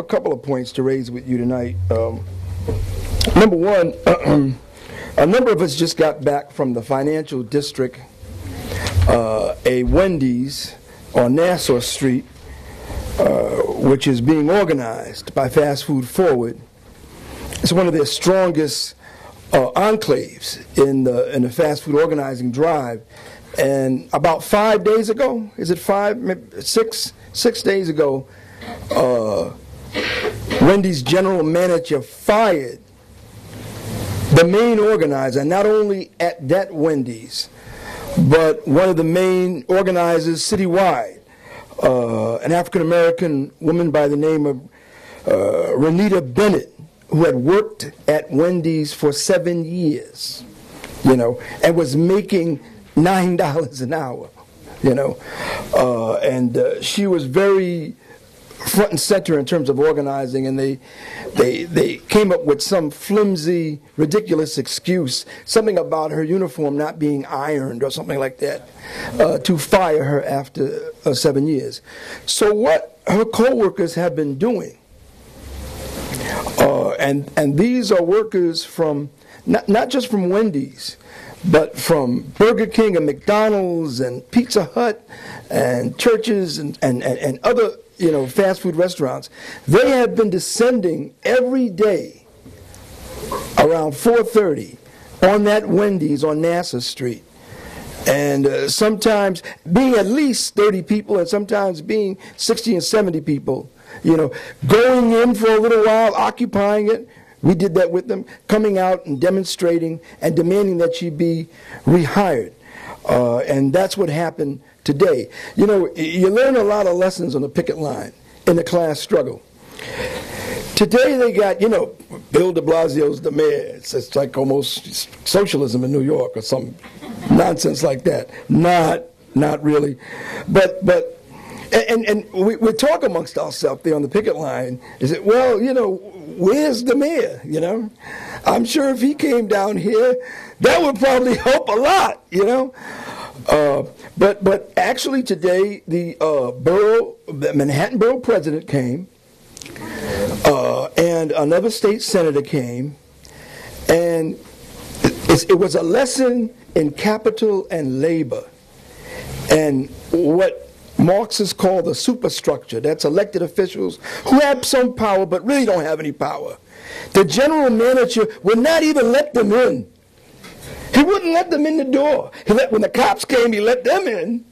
a couple of points to raise with you tonight. Number one, a number of us just got back from the financial district, a Wendy's on Nassau Street, which is being organized by Fast Food Forward. It's one of their strongest enclaves in the fast food organizing drive. And about 5 days ago, is it 5, maybe 6 days ago, Wendy's general manager fired the main organizer, not only at that Wendy's, but one of the main organizers citywide, an African-American woman by the name of Renita Bennett, who had worked at Wendy's for 7 years, and was making $9 an hour, and she was very front and center in terms of organizing, and they came up with some flimsy, ridiculous excuse, something about her uniform not being ironed or something like that, to fire her after 7 years. So what her co-workers have been doing, and these are workers from, not just from Wendy's, but from Burger King and McDonald's and Pizza Hut and churches and other fast food restaurants. They have been descending every day around 4:30 on that Wendy's on Nassau Street, and sometimes being at least 30 people, and sometimes being 60 and 70 people. Going in for a little while, occupying it. We did that with them, coming out and demonstrating and demanding that she be rehired. And that's what happened today. You learn a lot of lessons on the picket line in the class struggle. Today they got, Bill de Blasio's the mayor. It's like almost socialism in New York or some nonsense like that. Not really. But we talk amongst ourselves there on the picket line. Is it, well, where's the mayor, I'm sure if he came down here, that would probably help a lot, But actually today, the Manhattan Borough President came, and another state senator came, and it was a lesson in capital and labor, and what Marxists call the superstructure. That's elected officials who have some power but really don't have any power. The general manager would not even let them in. He wouldn't let them in the door. When the cops came, he let them in.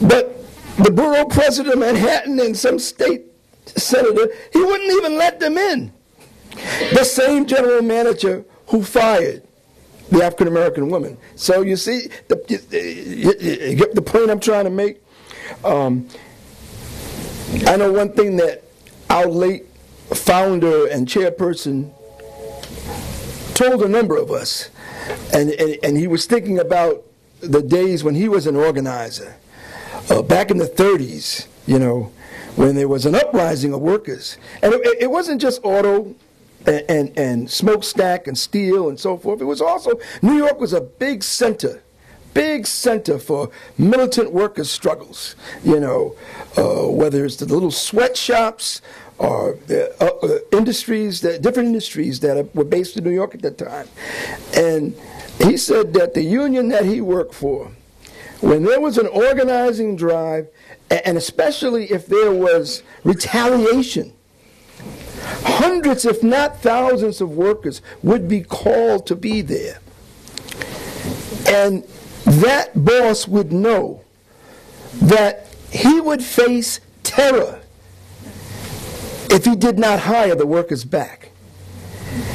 But the borough president of Manhattan and some state senator, he wouldn't even let them in. The same general manager who fired the African-American woman. So you see, you get the point I'm trying to make? I know one thing that our late founder and chairperson told a number of us, and he was thinking about the days when he was an organizer, back in the 30s, when there was an uprising of workers. And it wasn't just auto and smokestack and steel and so forth. It was also, New York was a big center for militant workers' struggles, whether it's the little sweatshops or industries, different industries that were based in New York at that time. And he said that the union that he worked for, when there was an organizing drive, and especially if there was retaliation, hundreds, if not thousands of workers would be called to be there. And that boss would know that he would face terror if he did not hire the workers back.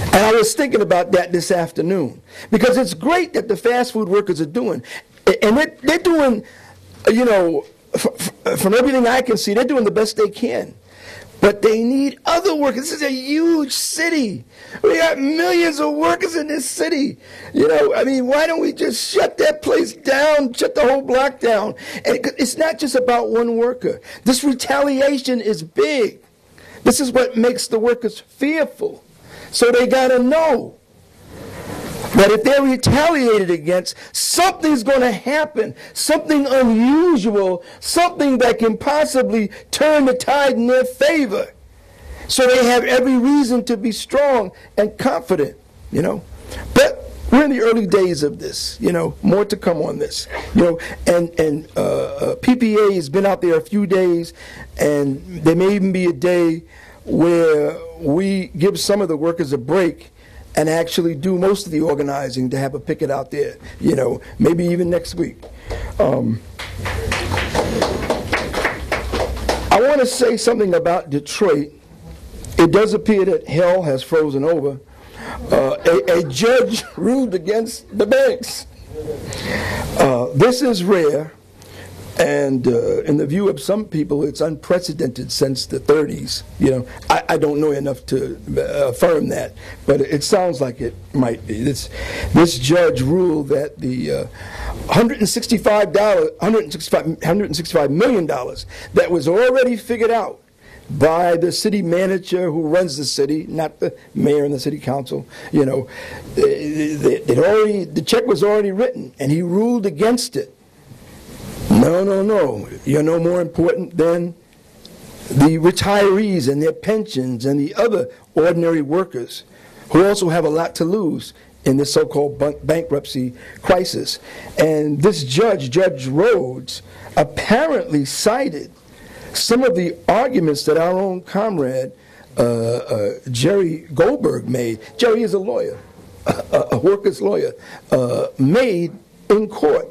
And I was thinking about that this afternoon, because it's great that the fast food workers are doing, and they're doing, from everything I can see, they're doing the best they can. But they need other workers. This is a huge city. We got millions of workers in this city. Why don't we just shut that place down, shut the whole block down? And it's not just about one worker. This retaliation is big. This is what makes the workers fearful. So they got to know that if they're retaliated against, something's going to happen, something unusual, something that can possibly turn the tide in their favor. So they have every reason to be strong and confident, you know. But we're in the early days of this, you know, more to come on this, you know, and PPA has been out there a few days, and there may even be a day where we give some of the workers a break and actually do most of the organizing to have a picket out there, you know, maybe even next week. I want to say something about Detroit. It does appear that hell has frozen over. A judge ruled against the banks. This is rare, and in the view of some people, it's unprecedented since the 30s. You know, I don't know enough to affirm that, but it sounds like it might be. This judge ruled that the $165 million that was already figured out by the city manager who runs the city, not the mayor and the city council, you know, the check was already written, and he ruled against it. No, you're no more important than the retirees and their pensions and the other ordinary workers who also have a lot to lose in this so-called bankruptcy crisis. And this judge, Judge Rhodes, apparently cited some of the arguments that our own comrade Jerry Goldberg made. Jerry is a lawyer, a workers' lawyer, made in court.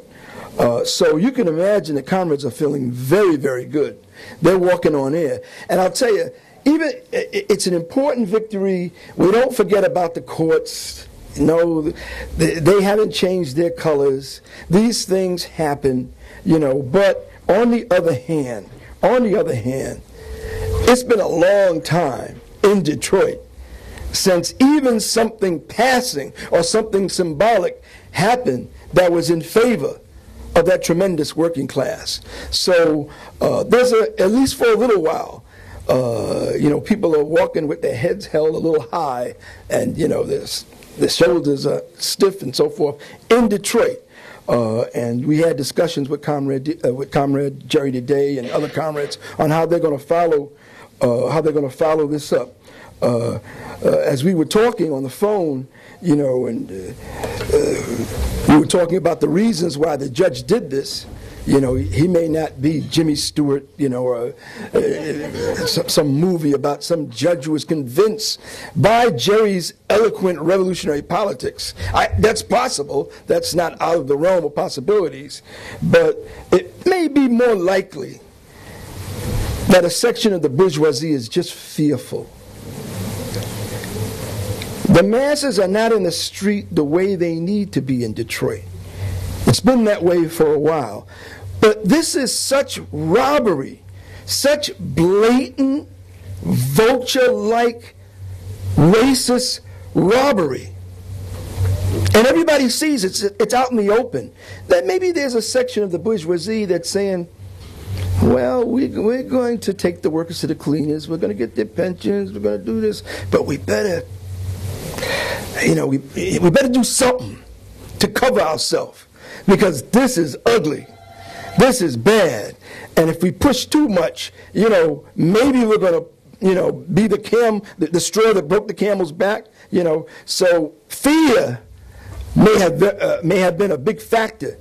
So you can imagine the comrades are feeling very, very good. They're walking on air. And I'll tell you, even it's an important victory. We don't forget about the courts. No, they haven't changed their colors. These things happen, you know. But on the other hand, it's been a long time in Detroit since even something passing or something symbolic happened that was in favor of that tremendous working class. So there's at least for a little while, you know, people are walking with their heads held a little high, and you know, the shoulders are stiff and so forth in Detroit. And we had discussions with Comrade Jerry today and other comrades on how they're going to follow this up. As we were talking on the phone, you know, and we were talking about the reasons why the judge did this. You know, he may not be Jimmy Stewart, you know, or some movie about some judge who was convinced by Jerry's eloquent revolutionary politics. That's possible. That's not out of the realm of possibilities. But it may be more likely that a section of the bourgeoisie is just fearful. The masses are not in the street the way they need to be in Detroit. It's been that way for a while. But this is such robbery, such blatant, vulture-like, racist robbery. And everybody sees it's out in the open. That maybe there's a section of the bourgeoisie that's saying, well, we're going to take the workers to the cleaners, we're going to get their pensions, we're going to do this, but we better, you know, we better do something to cover ourselves, because this is ugly. This is bad. And if we push too much, you know, maybe we're going to, you know, be the straw that broke the camel's back, you know. So fear may have been a big factor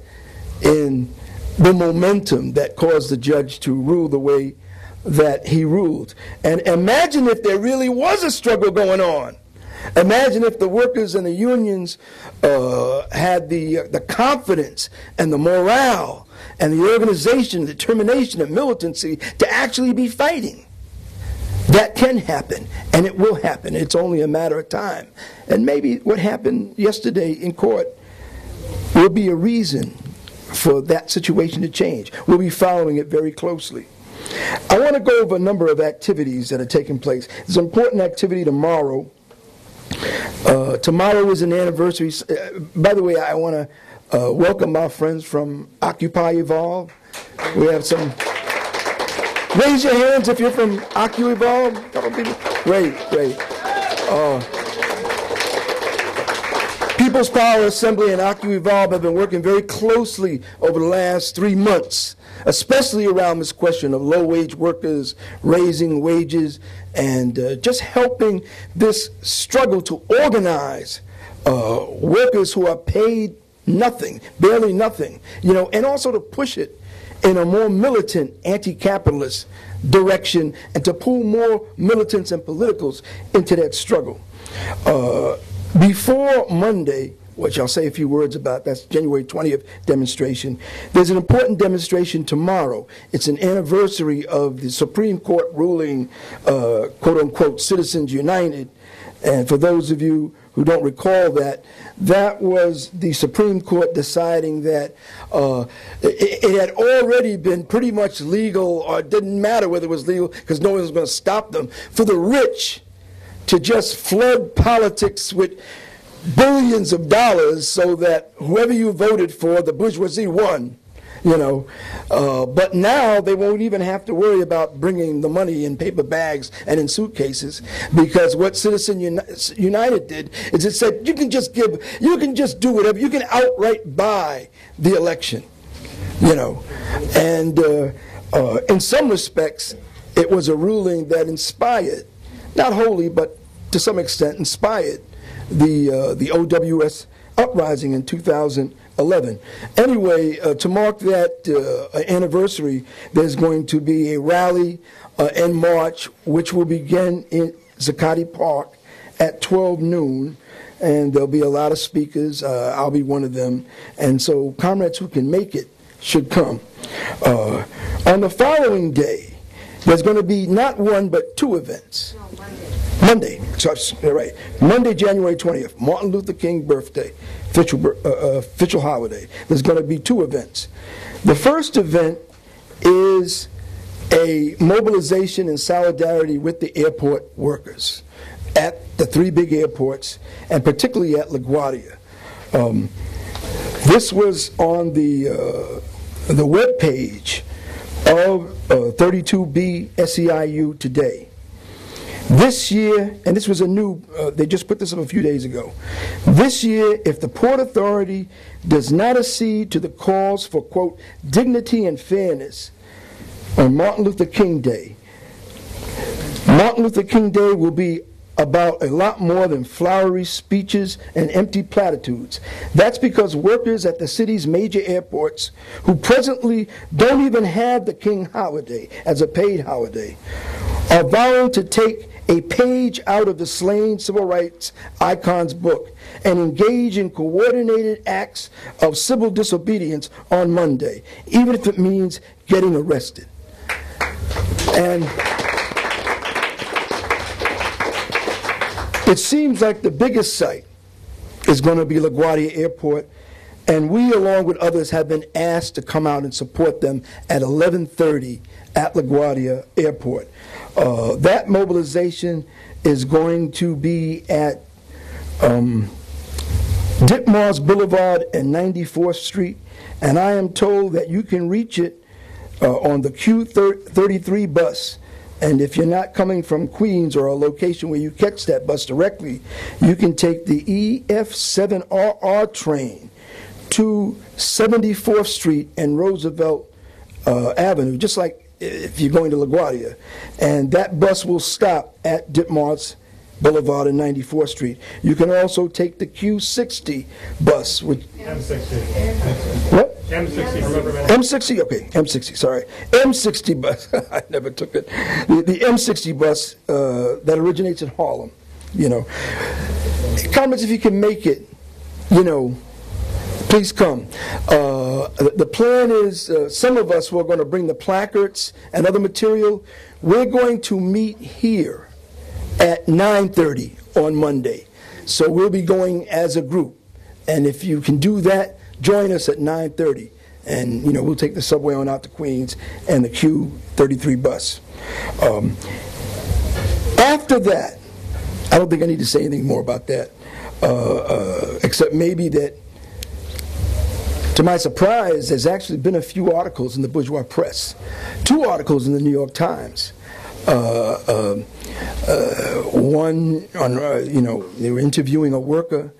in the momentum that caused the judge to rule the way that he ruled. And imagine if there really was a struggle going on. Imagine if the workers and the unions had the confidence and the morale and the organization, determination, and militancy to actually be fighting. That can happen, and it will happen. It's only a matter of time. And maybe what happened yesterday in court will be a reason for that situation to change. We'll be following it very closely. I want to go over a number of activities that are taking place. There's an important activity tomorrow. Tomorrow is an anniversary. By the way, I want to welcome our friends from Occupy Evolve. We have some. Raise your hands if you're from Occupy Evolve. A couple people. Great. People's Power Assembly and OcuEvolve have been working very closely over the last 3 months, especially around this question of low-wage workers, raising wages, and just helping this struggle to organize workers who are paid nothing, barely nothing, and also to push it in a more militant anti-capitalist direction and to pull more militants and politicals into that struggle. Before Monday, which I'll say a few words about, that's January 20th demonstration, there's an important demonstration tomorrow. It's an anniversary of the Supreme Court ruling, quote-unquote, Citizens United. And for those of you who don't recall that, that was the Supreme Court deciding that it had already been pretty much legal, or it didn't matter whether it was legal because no one was going to stop them, for the rich to just flood politics with billions of dollars so that whoever you voted for, the bourgeoisie won. But now they won't even have to worry about bringing the money in paper bags and in suitcases, because what Citizens United did is it said you can just do whatever, you can outright buy the election, and in some respects it was a ruling that inspired, not wholly but to some extent inspired the OWS uprising in 2011. Anyway, to mark that anniversary, there's going to be a rally in March, which will begin in Zuccotti Park at 12 noon, and there'll be a lot of speakers. I'll be one of them, and so comrades who can make it should come. On the following day, there's going to be not one but 2 events. Monday, right. Monday, January 20th, Martin Luther King birthday, official holiday. There's going to be 2 events. The first event is a mobilization in solidarity with the airport workers at the 3 big airports, and particularly at LaGuardia. This was on the web page of 32B SEIU today. This year, and this was a new, they just put this up a few days ago. This year, if the Port Authority does not accede to the calls for, quote, dignity and fairness on Martin Luther King Day, Martin Luther King Day will be about a lot more than flowery speeches and empty platitudes. That's because workers at the city's major airports, who presently don't even have the King holiday as a paid holiday, are vowing to take a page out of the slain civil rights icon's book and engage in coordinated acts of civil disobedience on Monday, even if it means getting arrested. And it seems like the biggest site is going to be LaGuardia Airport, and we, along with others, have been asked to come out and support them at 11:30 at LaGuardia Airport. That mobilization is going to be at Ditmars Boulevard and 94th Street, and I am told that you can reach it on the Q33 bus. And if you're not coming from Queens or a location where you catch that bus directly, you can take the EF7RR train to 74th Street and Roosevelt Avenue, just like if you're going to LaGuardia. And that bus will stop at Ditmars Boulevard and 94th Street. You can also take the Q60 bus. M60. What? M60. M60, okay, M60, sorry. M60 bus, I never took it. The M60 bus that originates in Harlem, Comments, if you can make it, please come. The plan is some of us who are going to bring the placards and other material, we're going to meet here at 9:30 on Monday. So we'll be going as a group. And if you can do that, join us at 9:30. And, we'll take the subway on out to Queens and the Q33 bus. After that, I don't think I need to say anything more about that, except maybe that, to my surprise, there's actually been a few articles in the bourgeois press. 2 articles in the New York Times. One on, they were interviewing a worker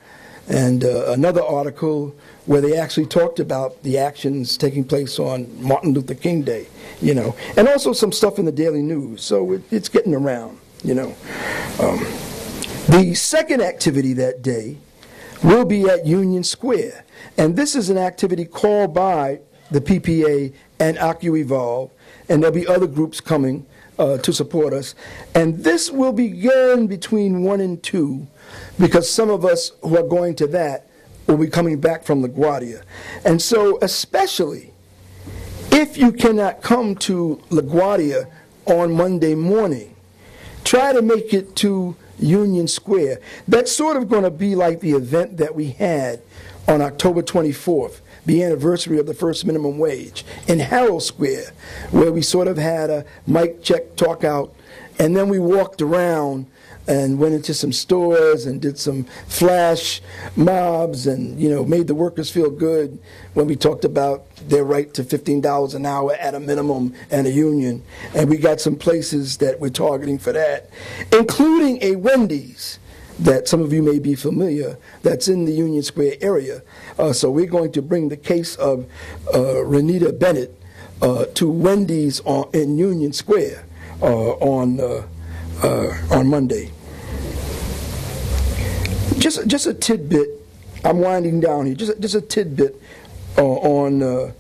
and another article where they actually talked about the actions taking place on Martin Luther King Day, and also some stuff in the Daily News. So it's getting around, The second activity that day will be at Union Square, and this is an activity called by the PPA and AccuEvolve, and there'll be other groups coming to support us. And this will begin between 1 and 2, because some of us who are going to that will be coming back from LaGuardia. And so especially if you cannot come to LaGuardia on Monday morning, try to make it to Union Square. That's sort of going to be like the event that we had on October 24th, the anniversary of the first minimum wage, in Herald Square, where we sort of had a mic check talk out, and then we walked around and went into some stores and did some flash mobs and, made the workers feel good when we talked about their right to $15 an hour at a minimum and a union. And we got some places that we're targeting for that, including a Wendy's that some of you may be familiar, that's in the Union Square area. So we're going to bring the case of Renita Bennett to Wendy's in Union Square on Monday. Just a tidbit. I'm winding down here. Just a tidbit on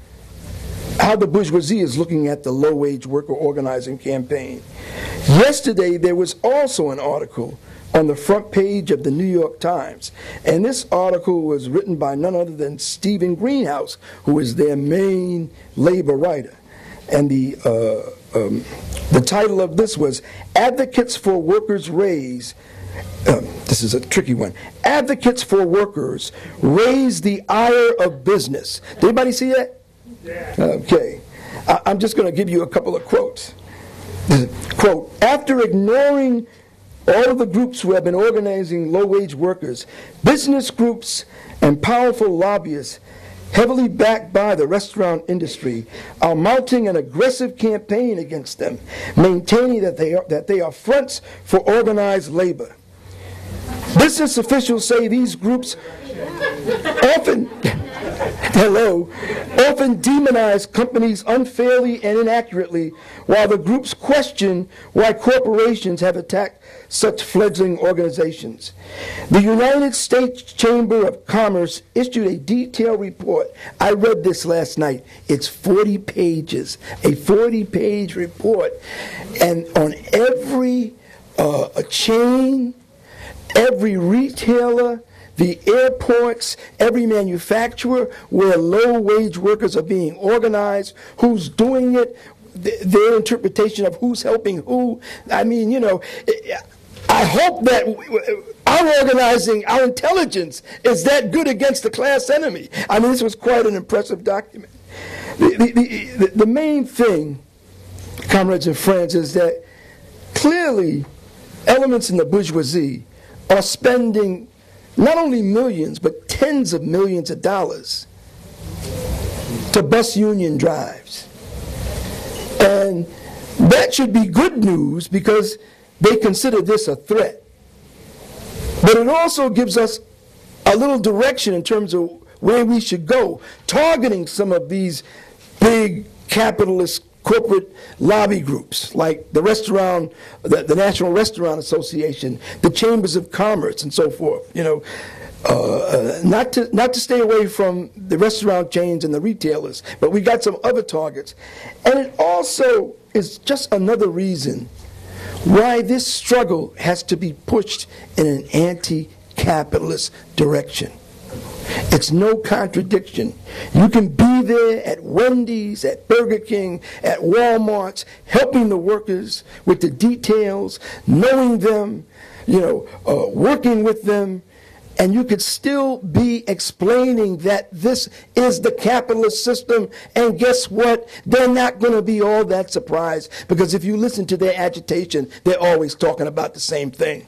how the bourgeoisie is looking at the low-wage worker organizing campaign. Yesterday, there was also an article on the front page of the New York Times, and this article was written by none other than Stephen Greenhouse, who is their main labor writer. And the title of this was "Advocates for Workers Raise." This is a tricky one. Advocates for workers raise the ire of business. Did anybody see that? Yeah. Okay. I'm just going to give you a couple of quotes. Quote, "After ignoring all of the groups who have been organizing low-wage workers, business groups and powerful lobbyists heavily backed by the restaurant industry are mounting an aggressive campaign against them, maintaining that they are fronts for organized labor. Business officials say these groups often demonize companies unfairly and inaccurately, while the groups question why corporations have attacked such fledgling organizations. The United States Chamber of Commerce issued a detailed report. I read this last night. It's 40 pages, a 40-page report, and on every chain, every retailer, the airports, every manufacturer where low-wage workers are being organized, who's doing it, their interpretation of who's helping who. I mean, I hope that our organizing, our intelligence is that good against the class enemy. I mean, this was quite an impressive document. The main thing, comrades and friends, is that clearly elements in the bourgeoisie are spending not only millions, but tens of millions of dollars to bus union drives. And that should be good news because they consider this a threat. But it also gives us a little direction in terms of where we should go, targeting some of these big capitalist corporate lobby groups like the the National Restaurant Association, the Chambers of Commerce, and so forth. Not to stay away from the restaurant chains and the retailers, but we got some other targets. And it also is just another reason why this struggle has to be pushed in an anti-capitalist direction. It's no contradiction. You can be there at Wendy's, at Burger King, at Walmart, helping the workers with the details, knowing them, working with them, and you could still be explaining that this is the capitalist system, and guess what? They're not going to be all that surprised, because if you listen to their agitation, they're always talking about the same thing.